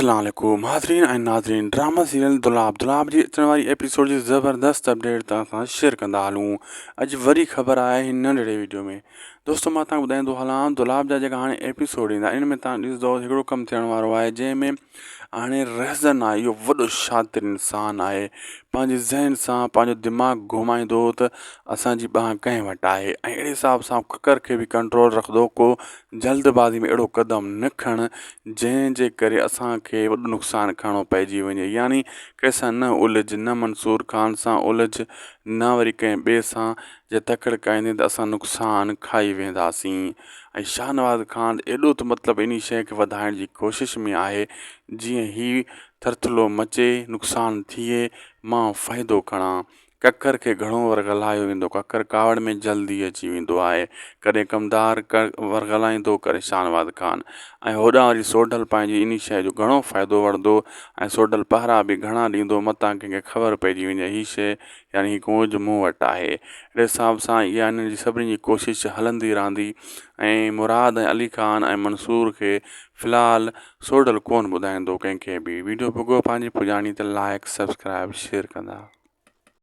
अस्सलाम वालेकुम हाज़रीन ऐं नाज़रीन। ड्रामा सीरियल दुलाब जी अचण वारी एपिसोड जी ज़बरदस्त अपडेट तव्हां सां शेयर कंदा हलूं। अॼु वरी ख़बर आहे हिन नंढिड़े वीडियो में। दोस्तों मां तव्हांखे ॿुधाईंदो हलां दुलाब जा जेका हाणे एपिसोड ईंदा इन में तव्हां ॾिसंदो हिकिड़ो कमु थियण वारो आहे जंहिंमें हाणे रहज़न आहे, इहो वॾो शातिर इंसानु आहे, पंहिंजे ज़हन सां पंहिंजो दिमाग़ु घुमाईंदो त असांजी ॿांह कंहिं वटि आहे ऐं अहिड़े हिसाब सां ककर खे बि कंट्रोल रखंदो, को जल्दबाज़ी में अहिड़ो क़दम न खण जंहिंजे करे असांखे वॾो नुक़सानु खणणो पइजी वञे। यानी कंहिंसां न उलझ, न मंसूर ख़ान सां उलझ, न वरी कंहिं ॿिए सां जे तकड़ि काईंदे त असां नुक़सानु खाई वेंदासीं। ऐं शाहनवाज़ ख़ान एॾो त मतिलबु इन शइ खे वधाइण जी कोशिश में आहे जीअं ही थरथलो मचे, नुक़सानु थिए, मां फ़ाइदो खणां। ककर खे घणो वरगलायो वेंदो, ककर कावड़ में जल्दी अची वेंदो आहे, कॾहिं कमदार वरगलाईंदो, कॾहिं शाहनवाज़ ख़ान ऐं होॾां वरी सोढल पंहिंजी इन शइ जो घणो फ़ाइदो वठंदो ऐं सोढल पहरा बि घणा ॾींदो मतां कंहिंखे ख़बर पइजी वञे हीअ शइ यानी कूंज मूं वटि आहे। अहिड़े हिसाब सां इहा हिननि जी सभिनी जी कोशिशि हलंदी रहंदी ऐं मुराद ऐं अली ख़ान ऐं मंसूर खे फ़िलहालु सोढल कोन ॿुधाईंदो कंहिंखे बि। वीडियो भुॻो पंहिंजी पुॼाणी त लाइक सब्सक्राइब शेयर कंदा।